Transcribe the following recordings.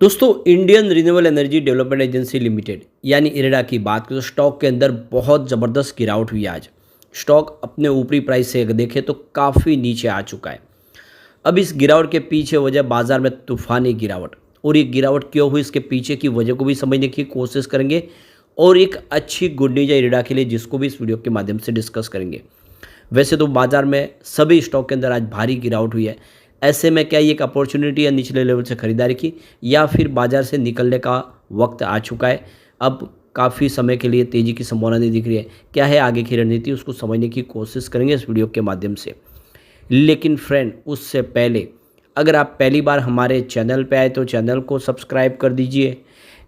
दोस्तों Indian renewable energy development agency limited यानी इरेडा की बात करें तो स्टॉक के अंदर बहुत ज़बरदस्त गिरावट हुई आज। स्टॉक अपने ऊपरी प्राइस से अगर देखें तो काफ़ी नीचे आ चुका है। अब इस गिरावट के पीछे वजह बाजार में तूफानी गिरावट, और ये गिरावट क्यों हुई इसके पीछे की वजह को भी समझने की कोशिश करेंगे और एक अच्छी गुड न्यूज है इरेडा के लिए जिसको भी इस वीडियो के माध्यम से डिस्कस करेंगे। वैसे तो बाजार में सभी स्टॉक के अंदर आज भारी गिरावट हुई है। ऐसे में क्या ये एक अपॉर्चुनिटी है निचले लेवल से खरीदारी की, या फिर बाजार से निकलने का वक्त आ चुका है? अब काफ़ी समय के लिए तेज़ी की संभावना नहीं दिख रही है। क्या है आगे की रणनीति, उसको समझने की कोशिश करेंगे इस वीडियो के माध्यम से। लेकिन फ्रेंड उससे पहले अगर आप पहली बार हमारे चैनल पे आए तो चैनल को सब्सक्राइब कर दीजिए,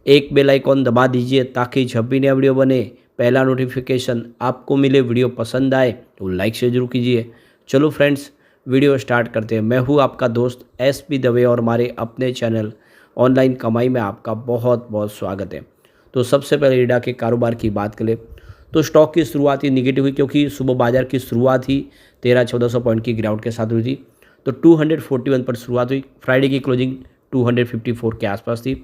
एक बेल आइकॉन दबा दीजिए ताकि जब भी नया वीडियो बने पहला नोटिफिकेशन आपको मिले। वीडियो पसंद आए तो लाइक शेयर जरूर कीजिए। चलो फ्रेंड्स वीडियो स्टार्ट करते हैं। मैं हूँ आपका दोस्त SP दवे और हमारे अपने चैनल ऑनलाइन कमाई में आपका बहुत बहुत स्वागत है। तो सबसे पहले इरेडा के कारोबार की बात करें तो स्टॉक की शुरुआत ही निगेटिव हुई, क्योंकि सुबह बाजार की शुरुआत ही 1300-1400 पॉइंट की गिरावट के साथ हुई थी। तो 241 पर शुरुआत हुई। फ्राइडे की क्लोजिंग 254 के आसपास थी।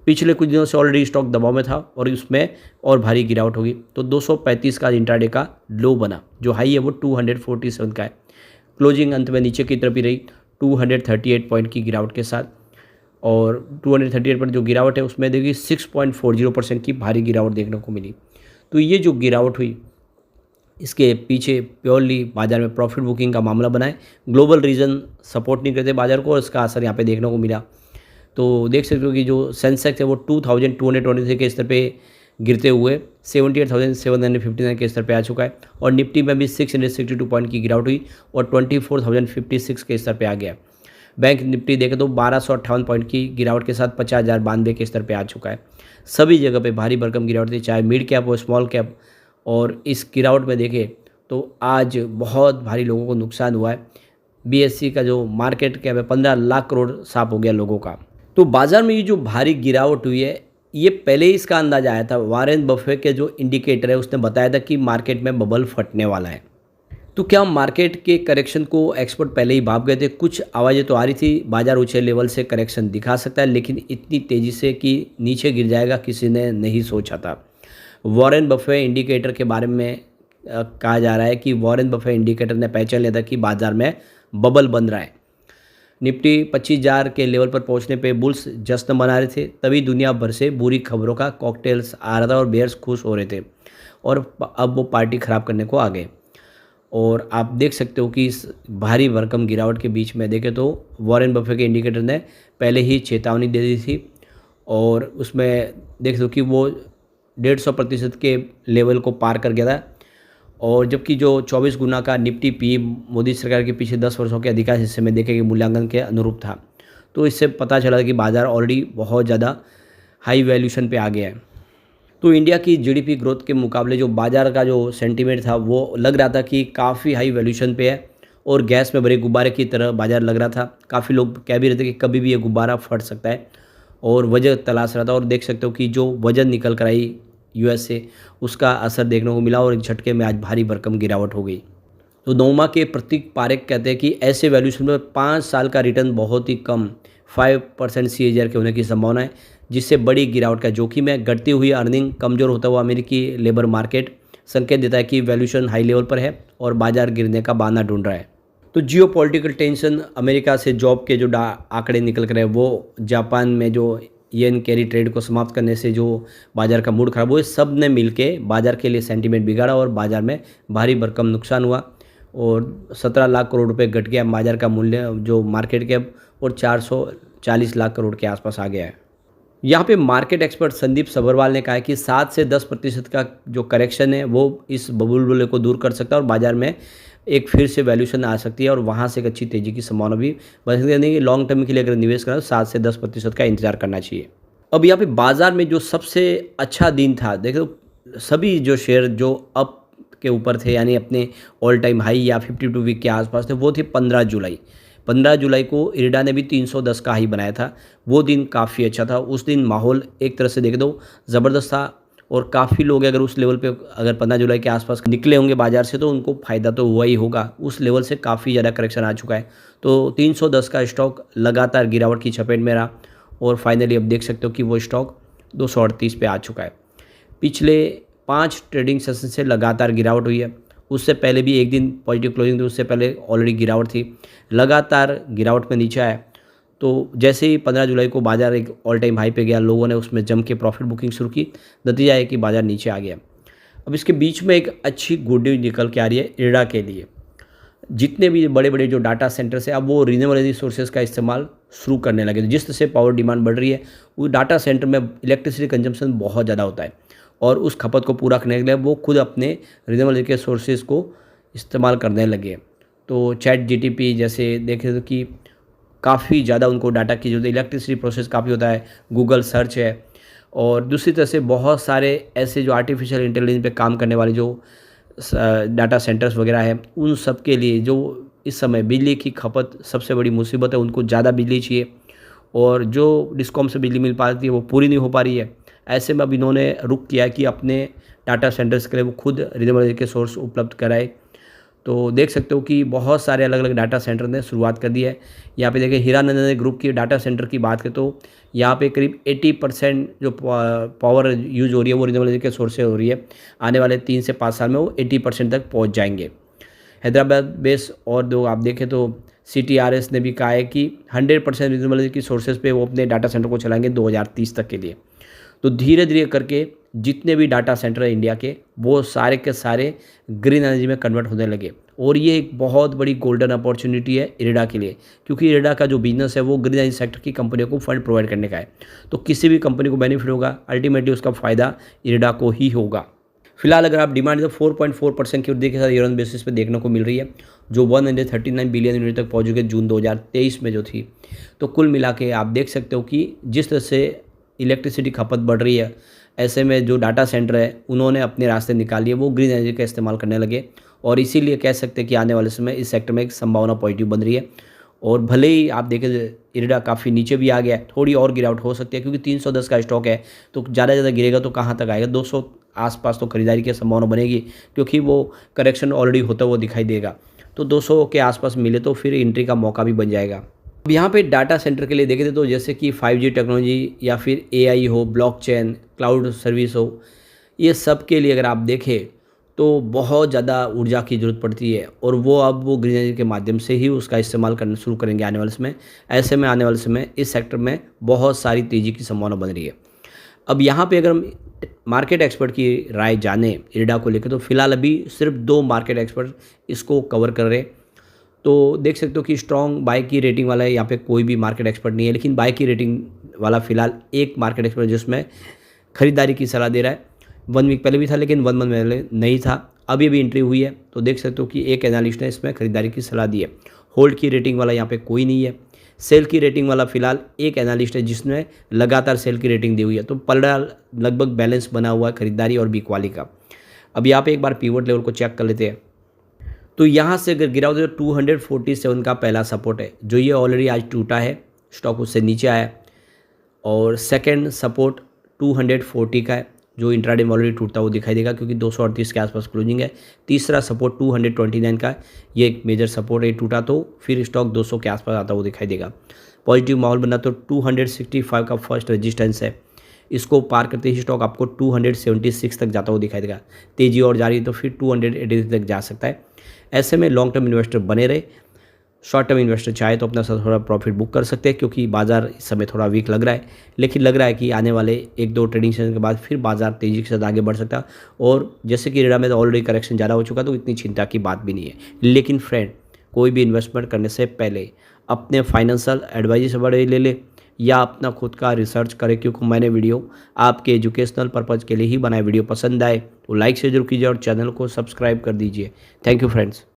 पिछले कुछ दिनों से ऑलरेडी स्टॉक दबाव में था और उसमें और भारी गिरावट होगी। तो 235 का इंट्राडे का लो बना, जो हाई है वो 247 का है। क्लोजिंग अंत में नीचे की तरफ ही रही 238 पॉइंट की गिरावट के साथ, और 238 पर जो गिरावट है उसमें देखिए 6.40% की भारी गिरावट देखने को मिली। तो ये जो गिरावट हुई इसके पीछे प्योरली बाजार में प्रॉफिट बुकिंग का मामला बना है। ग्लोबल रीजन सपोर्ट नहीं करते बाजार को और इसका असर यहाँ पे देखने को मिला। तो देख सकते हो कि जो सेंसेक्स है वो 2223 के स्तर पे गिरते हुए 78,759 के स्तर पे आ चुका है, और निफ्टी में भी 662 पॉइंट की गिरावट हुई और 24,056 के स्तर पे आ गया। बैंक निफ्टी देखें तो 1258 पॉइंट की गिरावट के साथ 50,092 के स्तर पे आ चुका है। सभी जगह पे भारी भरकम गिरावट थी, चाहे मिड कैप हो स्मॉल कैप। और इस गिरावट में देखें तो आज बहुत भारी लोगों को नुकसान हुआ है। BSE का जो मार्केट कैप है 15 लाख करोड़ साफ हो गया लोगों का। तो बाजार में ये जो भारी गिरावट हुई है ये पहले ही इसका अंदाजा आया था। वॉरेन बफे के जो इंडिकेटर है उसने बताया था कि मार्केट में बबल फटने वाला है। तो क्या मार्केट के करेक्शन को एक्सपर्ट पहले ही भाप गए थे? कुछ आवाज़ें तो आ रही थी बाजार ऊंचे लेवल से करेक्शन दिखा सकता है, लेकिन इतनी तेज़ी से कि नीचे गिर जाएगा किसी ने नहीं सोचा था। वॉरेन बफे इंडिकेटर के बारे में कहा जा रहा है कि वॉरेन बफे इंडिकेटर ने पहचान लिया था कि बाजार में बबल बन रहा है। निफ्टी 25,000 के लेवल पर पहुंचने पे बुल्स जश्न मना रहे थे, तभी दुनिया भर से बुरी खबरों का कॉकटेल्स आ रहा था और बेयर्स खुश हो रहे थे, और अब वो पार्टी ख़राब करने को आ गए। और आप देख सकते हो कि इस भारी भरकम गिरावट के बीच में देखें तो वॉरेन बफे के इंडिकेटर ने पहले ही चेतावनी दे दी थी, और उसमें देख सकते हो कि वो 150% के लेवल को पार कर गया था। और जबकि जो 24 गुना का निफ्टी पी मोदी सरकार के पीछे 10 वर्षों के अधिकांश हिस्से में देखे कि मूल्यांकन के अनुरूप था। तो इससे पता चला कि बाजार ऑलरेडी बहुत ज़्यादा हाई वैल्यूशन पे आ गया है। तो इंडिया की GDP ग्रोथ के मुकाबले जो बाजार का जो सेंटीमेंट था वो लग रहा था कि काफ़ी हाई वैल्यूशन पे है, और गैस में भरे गुब्बारे की तरह बाजार लग रहा था। काफ़ी लोग कह भी रहे थे कि कभी भी ये गुब्बारा फट सकता है, और वजह तलाश रहा था। और देख सकते हो कि जो वजन निकल कर आई US से उसका असर देखने को मिला, और एक झटके में आज भारी भरकम गिरावट हो गई। तो नोमा के प्रतीक पारेख कहते हैं कि ऐसे वैल्यूशन में 5 साल का रिटर्न बहुत ही कम 5% CAGR के होने की संभावना है, जिससे बड़ी गिरावट का जोखिम है। घटती हुई अर्निंग, कमज़ोर होता हुआ अमेरिकी लेबर मार्केट संकेत देता है कि वैल्यूशन हाई लेवल पर है और बाजार गिरने का बहाना ढूंढ रहा है। तो जियो पॉलिटिकल टेंशन, अमेरिका से जॉब के जो आंकड़े निकल कर है, वो जापान में जो येन कैरी ट्रेड को समाप्त करने से जो बाजार का मूड खराब हुआ, सब ने मिलके बाजार के लिए सेंटीमेंट बिगाड़ा और बाजार में भारी भरकम नुकसान हुआ, और 17 लाख करोड़ रुपए घट गया बाजार का मूल्य जो मार्केट कैप, और 440 लाख करोड़ के आसपास आ गया है। यहाँ पे मार्केट एक्सपर्ट संदीप सभरवाल ने कहा है कि 7 से 10% का जो करेक्शन है वो इस बबुल को दूर कर सकता है, और बाजार में एक फिर से वैल्यूशन आ सकती है, और वहाँ से एक अच्छी तेज़ी की संभावना भी बन सकती है। लॉन्ग टर्म के लिए अगर निवेश करें तो 7 से 10% का इंतजार करना चाहिए। अब यहाँ पे बाजार में जो सबसे अच्छा दिन था, देखो सभी जो शेयर जो अप के ऊपर थे यानी अपने ऑल टाइम हाई या 52 वीक के आसपास थे, वो थे 15 जुलाई। 15 जुलाई को इरेडा ने भी 310 का हाई बनाया था। वो दिन काफ़ी अच्छा था। उस दिन माहौल एक तरह से देख दो ज़बरदस्त था, और काफ़ी लोग अगर उस लेवल पे अगर 15 जुलाई के आसपास निकले होंगे बाजार से तो उनको फ़ायदा तो हुआ ही होगा। उस लेवल से काफ़ी ज़्यादा करेक्शन आ चुका है। तो 310 का स्टॉक लगातार गिरावट की चपेट में रहा, और फाइनली अब देख सकते हो कि वो स्टॉक 238 पे आ चुका है। पिछले 5 ट्रेडिंग सेशन से लगातार गिरावट हुई है। उससे पहले भी एक दिन पॉजिटिव क्लोजिंग थी, उससे पहले ऑलरेडी गिरावट थी। लगातार गिरावट में नीचे आया। तो जैसे ही 15 जुलाई को बाज़ार एक ऑल टाइम हाई पे गया, लोगों ने उसमें जम के प्रॉफिट बुकिंग शुरू की। नतीजा है कि बाज़ार नीचे आ गया। अब इसके बीच में एक अच्छी गुड न्यूज़ निकल के आ रही है इरडा के लिए। जितने भी बड़े बड़े जो डाटा सेंटर्स है, अब वो रिन्यूएबल एनर्जी सोर्सेज का इस्तेमाल शुरू करने लगे। जिस तरह से पावर डिमांड बढ़ रही है, वो डाटा सेंटर में इलेक्ट्रिसिटी कंजम्पशन बहुत ज़्यादा होता है और उस खपत को पूरा करने के लिए वो खुद अपने रिन्यूएबल एनर्जी के सोर्सेज को इस्तेमाल करने लगे। तो चैट जीटीपी जैसे देखें तो कि काफ़ी ज़्यादा उनको डाटा की जरूरत है, इलेक्ट्रिसिटी प्रोसेस काफ़ी होता है, गूगल सर्च है। और दूसरी तरह से बहुत सारे ऐसे जो आर्टिफिशियल इंटेलिजेंस पे काम करने वाले जो डाटा सेंटर्स वगैरह हैं, उन सब के लिए जो इस समय बिजली की खपत सबसे बड़ी मुसीबत है, उनको ज़्यादा बिजली चाहिए और जो डिस्कॉम से बिजली मिल पाती है वो पूरी नहीं हो पा रही है। ऐसे में अब इन्होंने रुख किया कि अपने डाटा सेंटर्स के लिए वो खुद रिन्यूएबल एनर्जी के सोर्स उपलब्ध कराए। तो देख सकते हो कि बहुत सारे अलग अलग डाटा सेंटर ने शुरुआत कर दी है। यहाँ पे देखिए हीरानंदानी ग्रुप की डाटा सेंटर की बात करें तो यहाँ पे करीब 80% जो पावर यूज हो रही है वो रिन्यूएबल एनर्जी के सोर्स से हो रही है। आने वाले 3 से 5 साल में वो 80% तक पहुँच जाएंगे। हैदराबाद बेस और दो आप देखें तो CTRS ने भी कहा है कि 100% रिन्यूएबल एनर्जी की सोर्सेज पे वो अपने डाटा सेंटर को चलाएंगे 2030 तक के लिए। तो धीरे धीरे करके जितने भी डाटा सेंटर है इंडिया के, वो सारे के सारे ग्रीन एनर्जी में कन्वर्ट होने लगे और ये एक बहुत बड़ी गोल्डन अपॉर्चुनिटी है इरडा के लिए, क्योंकि इरडा का जो बिजनेस है वो ग्रीन एनर्जी सेक्टर की कंपनियों को फंड प्रोवाइड करने का है। तो किसी भी कंपनी को बेनिफिट होगा, अल्टीमेटली उसका फ़ायदा इरडा को ही होगा। फिलहाल अगर आप डिमांड तो 4.4% की वृद्धि के साथ ईयर ऑन बेसिस पे देखने को मिल रही है, जो 139 बिलियन यूनिट तक पहुँच चुके जून 2023 में जो थी। तो कुल मिला के आप देख सकते हो कि जिस तरह से इलेक्ट्रिसिटी खपत बढ़ रही है, ऐसे में जो डाटा सेंटर है उन्होंने अपने रास्ते निकाल लिए, वो ग्रीन एनर्जी का इस्तेमाल करने लगे और इसीलिए कह सकते हैं कि आने वाले समय इस सेक्टर में एक संभावना पॉजिटिव बन रही है। और भले ही आप देखें इरडा काफ़ी नीचे भी आ गया है, थोड़ी और गिरावट हो सकती है क्योंकि 310 का स्टॉक है, तो ज़्यादा ज़्यादा गिरेगा तो कहाँ तक आएगा, 200 आसपास तो खरीदारी की संभावना बनेगी क्योंकि वो करेक्शन ऑलरेडी होता हुआ दिखाई देगा। तो 200 के आसपास मिले तो फिर एंट्री का मौका भी बन जाएगा। अब यहाँ पे डाटा सेंटर के लिए देखे थे तो जैसे कि 5G टेक्नोलॉजी या फिर AI हो, ब्लॉकचेन, क्लाउड सर्विस हो, ये सब के लिए अगर आप देखें तो बहुत ज़्यादा ऊर्जा की ज़रूरत पड़ती है और वो ग्रीन एनर्जी के माध्यम से ही उसका इस्तेमाल करना शुरू करेंगे आने वाले समय। ऐसे में आने वाले समय इस सेक्टर में बहुत सारी तेज़ी की संभावना बन रही है। अब यहाँ पे अगर हम मार्केट एक्सपर्ट की राय जाने इरडा को लेकर, तो फिलहाल अभी सिर्फ 2 मार्केट एक्सपर्ट इसको कवर कर रहे। तो देख सकते हो कि स्ट्रॉन्ग बाय की रेटिंग वाला है, यहाँ पे कोई भी मार्केट एक्सपर्ट नहीं है, लेकिन बाय की रेटिंग वाला फिलहाल एक मार्केट एक्सपर्ट जिसमें खरीदारी की सलाह दे रहा है। 1 वीक पहले भी था लेकिन 1 मंथ पहले नहीं था, अभी एंट्री हुई है। तो देख सकते हो कि एक एनालिस्ट ने इसमें खरीदारी की सलाह दी है। होल्ड की रेटिंग वाला यहाँ पे कोई नहीं है। सेल की रेटिंग वाला फिलहाल एक एनालिस्ट है जिसने लगातार सेल की रेटिंग दी हुई है। तो पलड़ा लगभग बैलेंस बना हुआ है खरीदारी और बिकवाली का। अब यहाँ पे एक बार पिवट लेवल को चेक कर लेते हैं। तो यहाँ से अगर गिरा हो तो 247 का पहला सपोर्ट है, जो ये ऑलरेडी आज टूटा है, स्टॉक उससे नीचे आया। और सेकंड सपोर्ट 240 का है, जो इंट्राडे में ऑलरेडी टूटता हुआ दिखाई देगा क्योंकि 238 के आसपास क्लोजिंग है। तीसरा सपोर्ट 229 का है, ये एक मेजर सपोर्ट है, टूटा तो फिर स्टॉक 200 के आसपास आता हुआ दिखाई देगा। पॉजिटिव माहौल बना तो 265 का फर्स्ट रेजिस्टेंस है, इसको पार करते ही स्टॉक आपको 276 तक जाता हुआ दिखाई देगा। तेजी और जारी तो फिर 280 तक जा सकता है। ऐसे में लॉन्ग टर्म इन्वेस्टर बने रहे, शॉर्ट टर्म इन्वेस्टर चाहे तो अपना थोड़ा प्रॉफिट बुक कर सकते हैं क्योंकि बाजार इस समय थोड़ा वीक लग रहा है, लेकिन लग रहा है कि आने वाले 1-2 ट्रेडिंग सेशन के बाद फिर बाजार तेजी के साथ आगे बढ़ सकता है। और जैसे कि इरडा में तो ऑलरेडी करेक्शन ज़्यादा हो चुका, तो इतनी चिंता की बात भी नहीं है। लेकिन फ्रेंड, कोई भी इन्वेस्टमेंट करने से पहले अपने फाइनेंशियल एडवाइजर से बड़े ले ले या अपना खुद का रिसर्च करें, क्योंकि मैंने वीडियो आपके एजुकेशनल पर्पज़ के लिए ही बनाए। वीडियो पसंद आए तो लाइक से जरूर कीजिए और चैनल को सब्सक्राइब कर दीजिए। Thank you friends.